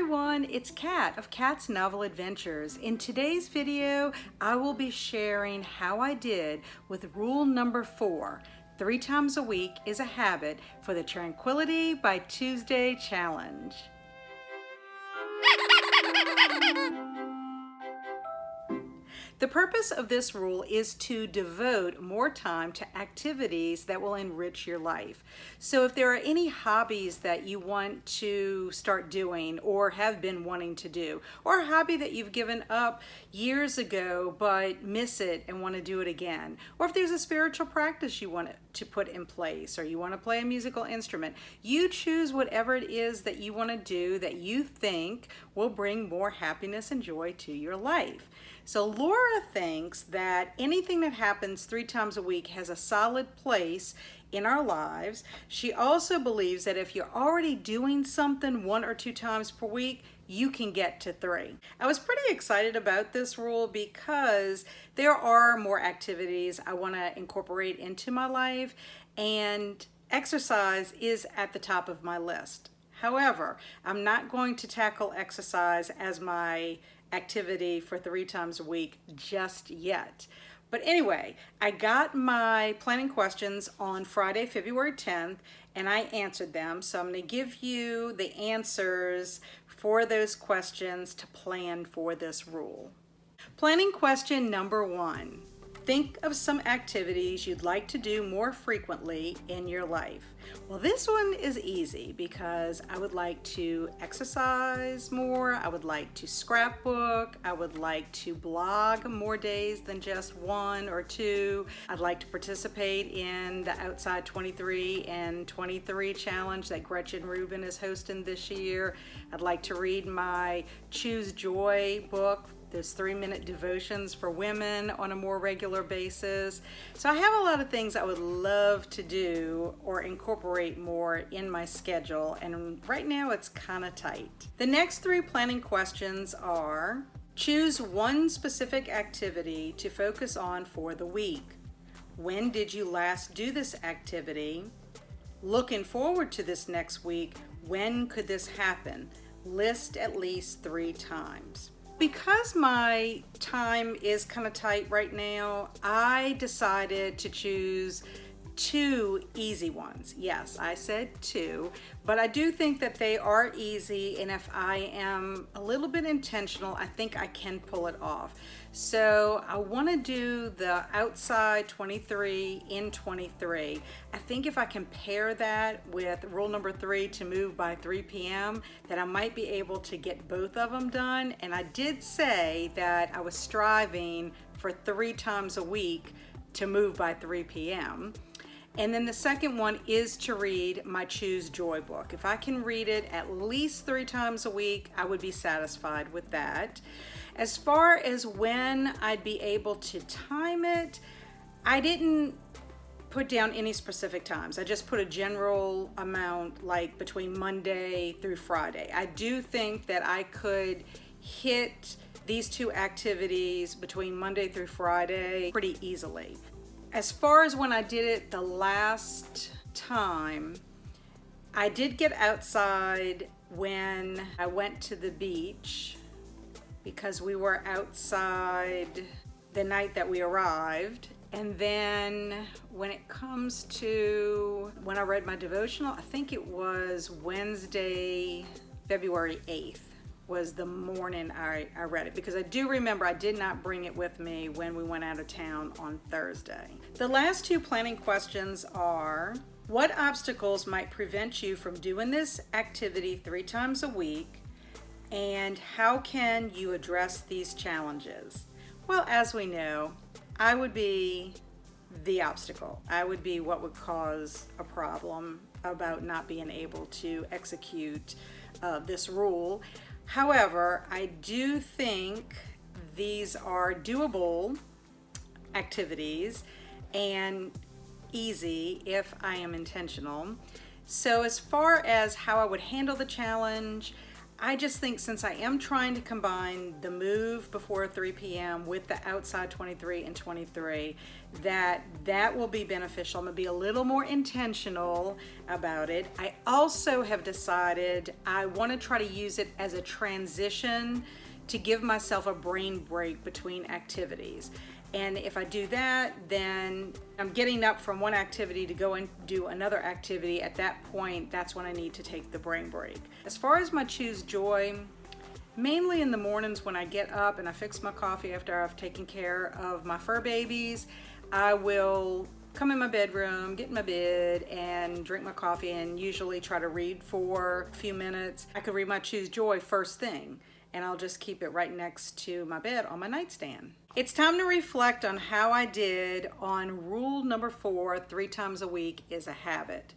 everyone, it's Kat of Kat's Novel Adventures. In today's video, I will be sharing how I did with rule number 4. 3 times a week is a habit for the Tranquility by Tuesday challenge. The purpose of this rule is to devote more time to activities that will enrich your life. So if there are any hobbies that you want to start doing or have been wanting to do, or a hobby that you've given up years ago but miss it and want to do it again, or if there's a spiritual practice you want to put in place, or you want to play a musical instrument, you choose whatever it is that you want to do that you think will bring more happiness and joy to your life. So Laura thinks that anything that happens 3 times a week has a solid place in our lives. She also believes that if you're already doing something 1 or 2 times per week, you can get to 3. I was pretty excited about this rule because there are more activities I want to incorporate into my life, and exercise is at the top of my list. However, I'm not going to tackle exercise as my activity for 3 times a week just yet. But anyway, I got my planning questions on Friday, February 10th, and I answered them. So I'm going to give you the answers for those questions to plan for this rule. Planning question number 1. Think of some activities you'd like to do more frequently in your life. Well, this one is easy because I would like to exercise more, I would like to scrapbook, I would like to blog more days than just 1 or 2. I'd like to participate in the Outside 23 and 23 challenge that Gretchen Rubin is hosting this year. I'd like to read my Choose Joy book, those 3-minute devotions for women on a more regular basis. So I have a lot of things I would love to do or incorporate more in my schedule, and right now it's kind of tight. The next 3 planning questions are: choose one specific activity to focus on for the week. When did you last do this activity? Looking forward to this next week, when could this happen? List at least 3 times. Because my time is kind of tight right now, I decided to choose 2 easy ones. Yes, I said 2, but I do think that they are easy, and if I am a little bit intentional, I think I can pull it off. So I want to do the Outside 23 in 23. I think if I can pair that with rule number 3 to move by 3 p.m., that I might be able to get both of them done. And I did say that I was striving for 3 times a week to move by 3 p.m. And then the second one is to read my Choose Joy book. If I can read it at least 3 times a week, I would be satisfied with that. As far as when I'd be able to time it, I didn't put down any specific times. I just put a general amount, like between Monday through Friday. I do think that I could hit these 2 activities between Monday through Friday pretty easily. As far as when I did it the last time, I did get outside when I went to the beach because we were outside the night that we arrived. And then when it comes to when I read my devotional, I think it was Wednesday, February 8th. Was the morning I read it, because I do remember I did not bring it with me when we went out of town on Thursday. The last 2 planning questions are: what obstacles might prevent you from doing this activity 3 times a week, and how can you address these challenges? Well, as we know, I would be the obstacle. I would be what would cause a problem about not being able to execute this rule. However, I do think these are doable activities and easy if I am intentional. So as far as how I would handle the challenge, I just think since I am trying to combine the move before 3 p.m. with the outside 23 and 23, that will be beneficial. I'm gonna be a little more intentional about it. I also have decided I want to try to use it as a transition to give myself a brain break between activities. And if I do that, then I'm getting up from one activity to go and do another activity. At that point, that's when I need to take the brain break. As far as my Choose Joy, mainly in the mornings when I get up and I fix my coffee after I've taken care of my fur babies, I will come in my bedroom, get in my bed, and drink my coffee and usually try to read for a few minutes. I could read my Choose Joy first thing, and I'll just keep it right next to my bed on my nightstand. It's time to reflect on how I did on rule number 4, 3 times a week is a habit.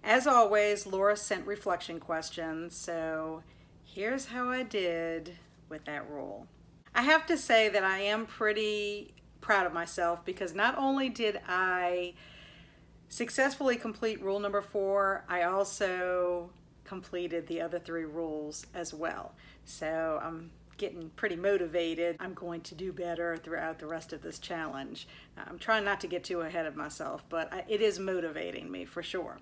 As always, Laura sent reflection questions, so here's how I did with that rule. I have to say that I am pretty proud of myself because not only did I successfully complete rule number 4, I also completed the other 3 rules as well. So I'm getting pretty motivated. I'm going to do better throughout the rest of this challenge. I'm trying not to get too ahead of myself, but it is motivating me for sure.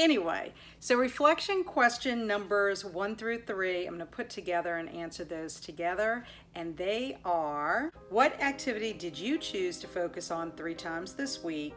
Anyway, so reflection question numbers 1 through 3, I'm going to put together and answer those together. And they are, what activity did you choose to focus on 3 times this week?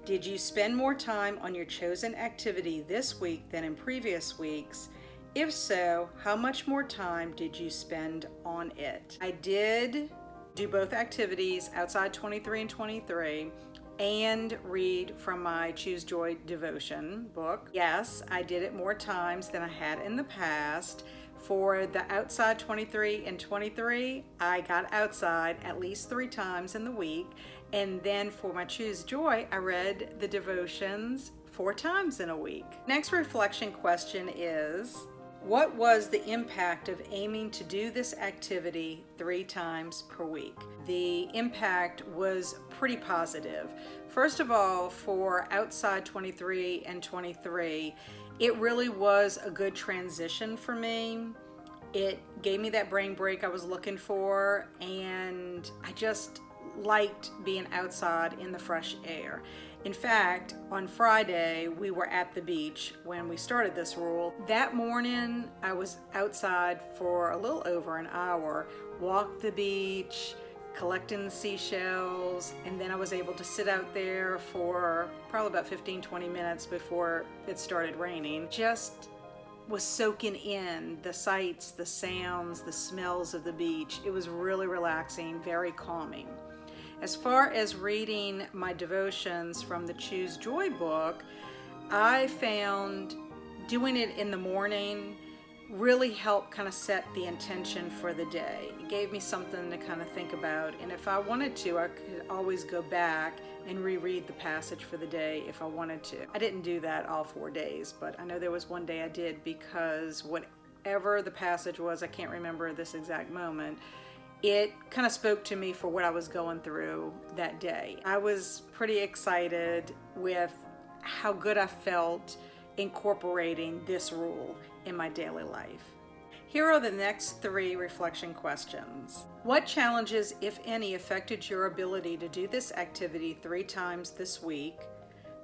Did you spend more time on your chosen activity this week than in previous weeks? If so, how much more time did you spend on it? I did do both activities, outside 23 and 23, and read from my Choose Joy devotion book. Yes, I did it more times than I had in the past. For the outside 23 and 23, I got outside at least 3 times in the week. And then for my Choose Joy, I read the devotions 4 times in a week. Next reflection question is, what was the impact of aiming to do this activity 3 times per week? The impact was pretty positive. First of all, for outside 23 and 23, it really was a good transition for me. It gave me that brain break I was looking for, and I just liked being outside in the fresh air. In fact, on Friday, we were at the beach when we started this rule. That morning, I was outside for a little over an hour, walked the beach, collecting seashells, and then I was able to sit out there for probably about 15-20 minutes before it started raining. Just was soaking in the sights, the sounds, the smells of the beach. It was really relaxing, very calming. As far as reading my devotions from the Choose Joy book, I found doing it in the morning really helped kind of set the intention for the day. It gave me something to kind of think about, and if I wanted to, I could always go back and reread the passage for the day if I wanted to. I didn't do that all 4 days, but I know there was one day I did, because whatever the passage was, I can't remember this exact moment, it kind of spoke to me for what I was going through that day. I was pretty excited with how good I felt incorporating this rule in my daily life. Here are the next 3 reflection questions. What challenges, if any, affected your ability to do this activity 3 times this week?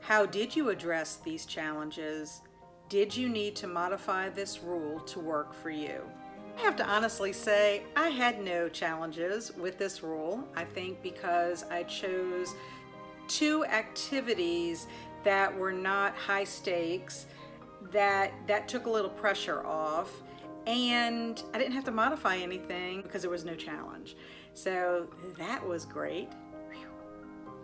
How did you address these challenges? Did you need to modify this rule to work for you? I have to honestly say I had no challenges with this rule. I think because I chose 2 activities that were not high stakes, that took a little pressure off, and I didn't have to modify anything because there was no challenge. So that was great.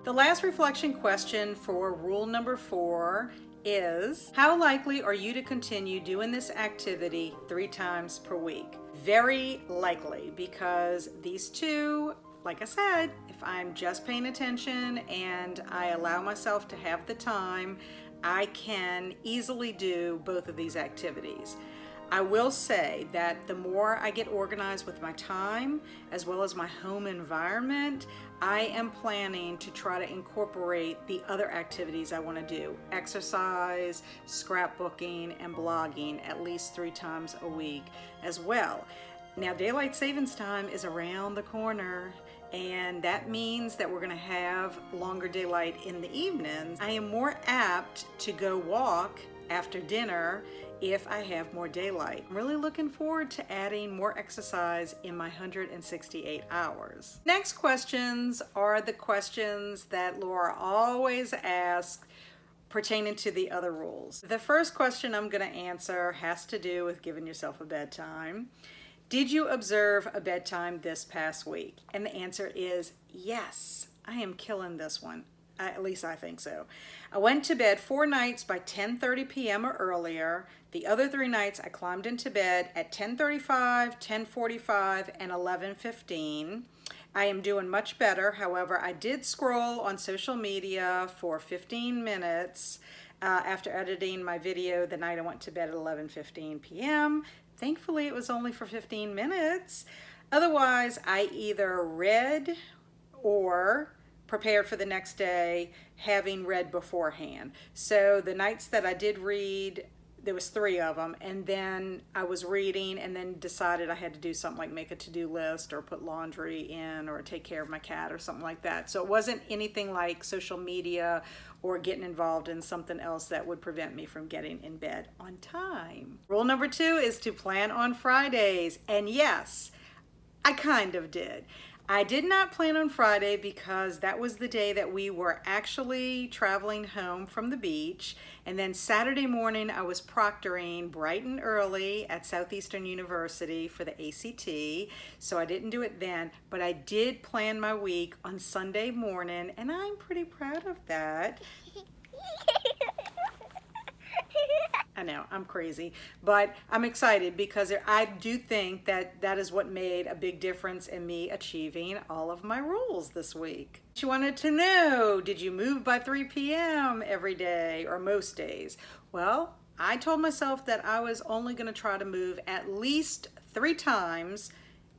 The last reflection question for rule number 4 is, how likely are you to continue doing this activity 3 times per week? Very likely, because these 2, like I said, if I'm just paying attention and I allow myself to have the time, I can easily do both of these activities. I will say that the more I get organized with my time, as well as my home environment, I am planning to try to incorporate the other activities I want to do. Exercise, scrapbooking, and blogging at least 3 times a week as well. Now, daylight savings time is around the corner, and that means that we're going to have longer daylight in the evenings. I am more apt to go walk after dinner if I have more daylight. I'm really looking forward to adding more exercise in my 168 hours. Next questions are the questions that Laura always asks pertaining to the other rules. The first question I'm going to answer has to do with giving yourself a bedtime. Did you observe a bedtime this past week? And the answer is yes. I am killing this one. At least I think so. I went to bed 4 nights by 10:30 p.m. or earlier. The other 3 nights I climbed into bed at 10:35, 10:45, and 11:15. I am doing much better. However, I did scroll on social media for 15 minutes after editing my video the night I went to bed at 11:15 p.m. Thankfully, it was only for 15 minutes. Otherwise, I either read or prepared for the next day, having read beforehand. So the nights that I did read, there was 3 of them, and then I was reading and then decided I had to do something like make a to-do list or put laundry in or take care of my cat or something like that. So it wasn't anything like social media or getting involved in something else that would prevent me from getting in bed on time. Rule number 2 is to plan on Fridays. And yes, I kind of did. I did not plan on Friday because that was the day that we were actually traveling home from the beach. And then Saturday morning I was proctoring bright and early at Southeastern University for the ACT. So I didn't do it then, but I did plan my week on Sunday morning, and I'm pretty proud of that. I know, I'm crazy, but I'm excited because I do think that that is what made a big difference in me achieving all of my rules this week. She wanted to know, did you move by 3 p.m. every day or most days? Well, I told myself that I was only going to try to move at least 3 times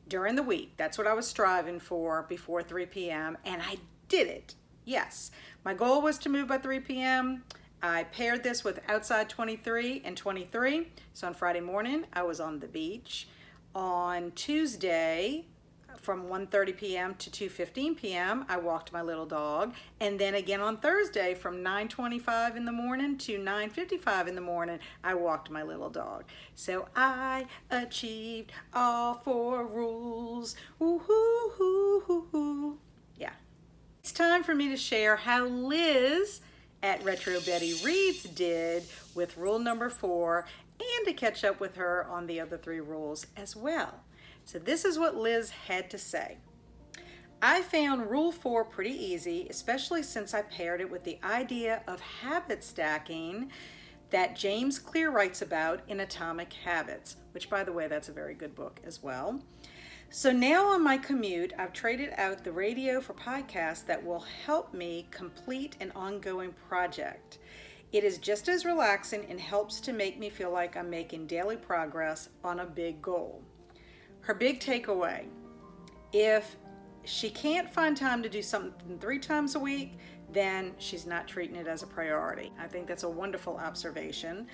during the week. That's what I was striving for before 3 p.m. and I did it. Yes, my goal was to move by 3 p.m. I paired this with outside 23 and 23. So on Friday morning, I was on the beach. On Tuesday, from 1:30 p.m. to 2:15 p.m., I walked my little dog. And then again on Thursday, from 9:25 in the morning to 9:55 in the morning, I walked my little dog. So I achieved all 4 rules. Woo-hoo-hoo-hoo-hoo. Yeah. It's time for me to share how Liz at Retro Betty Reads did with rule number 4, and to catch up with her on the other 3 rules as well. So this is what Liz had to say. I found rule 4 pretty easy, especially since I paired it with the idea of habit stacking that James Clear writes about in Atomic Habits, which, by the way, that's a very good book as well. So now on my commute, I've traded out the radio for podcasts that will help me complete an ongoing project. It is just as relaxing and helps to make me feel like I'm making daily progress on a big goal. Her big takeaway: if she can't find time to do something 3 times a week, then she's not treating it as a priority. I think that's a wonderful observation.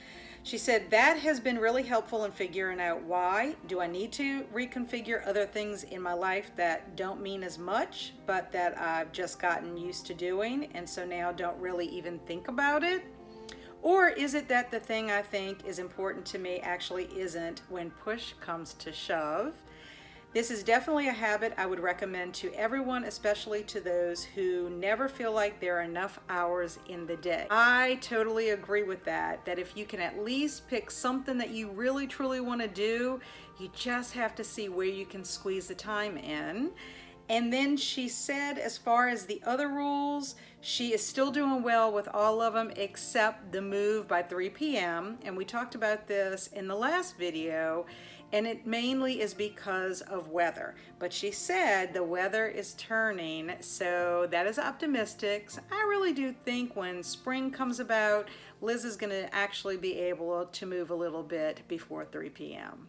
She said that has been really helpful in figuring out why do I need to reconfigure other things in my life that don't mean as much, but that I've just gotten used to doing, and so now don't really even think about it? Or is it that the thing I think is important to me actually isn't when push comes to shove? This is definitely a habit I would recommend to everyone, especially to those who never feel like there are enough hours in the day. I totally agree with that if you can at least pick something that you really truly want to do, you just have to see where you can squeeze the time in. And then she said, as far as the other rules, she is still doing well with all of them except the move by 3 p.m. And we talked about this in the last video, and it mainly is because of weather. But she said the weather is turning, so that is optimistic. So I really do think when spring comes about, Liz is going to actually be able to move a little bit before 3 p.m.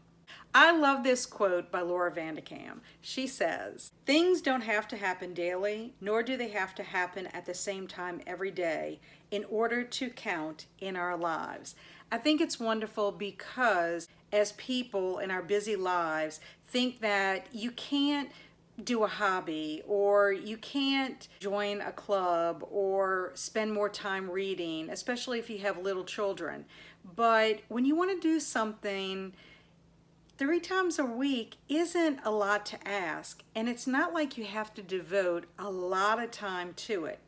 I love this quote by Laura Vanderkam. She says, "Things don't have to happen daily, nor do they have to happen at the same time every day in order to count in our lives." I think it's wonderful because as people in our busy lives think that you can't do a hobby or you can't join a club or spend more time reading, especially if you have little children. But when you want to do something 3 times a week isn't a lot to ask, and it's not like you have to devote a lot of time to it.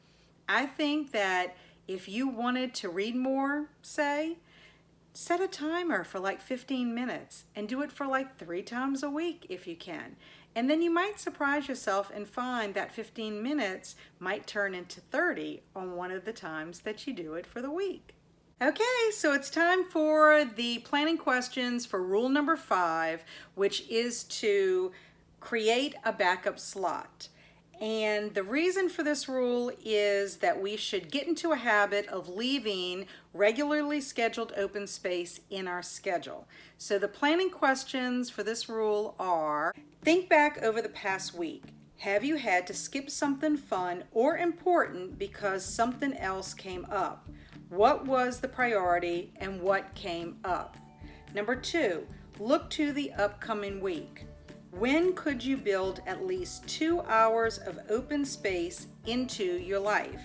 I think that if you wanted to read more, say, set a timer for like 15 minutes and do it for like 3 times a week if you can. And then you might surprise yourself and find that 15 minutes might turn into 30 on one of the times that you do it for the week. Okay, so it's time for the planning questions for rule number 5, which is to create a backup slot. And the reason for this rule is that we should get into a habit of leaving regularly scheduled open space in our schedule. So the planning questions for this rule are: think back over the past week. Have you had to skip something fun or important because something else came up? What was the priority and what came up? Number 2, look to the upcoming week. When could you build at least 2 hours of open space into your life?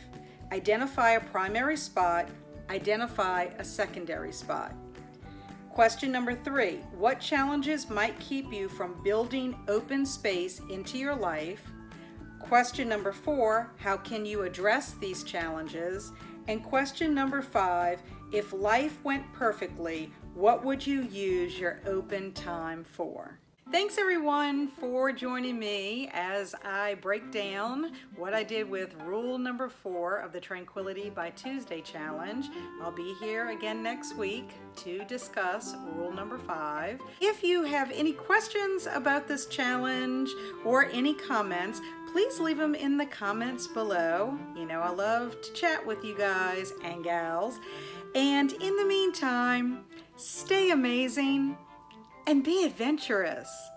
Identify a primary spot, identify a secondary spot. Question number 3, what challenges might keep you from building open space into your life? Question number 4, how can you address these challenges? And question number 5, if life went perfectly, what would you use your open time for? Thanks everyone for joining me as I break down what I did with rule number 4 of the Tranquility by Tuesday challenge. I'll be here again next week to discuss rule number 5. If you have any questions about this challenge or any comments, please leave them in the comments below. You know, I love to chat with you guys and gals. And in the meantime, stay amazing and be adventurous.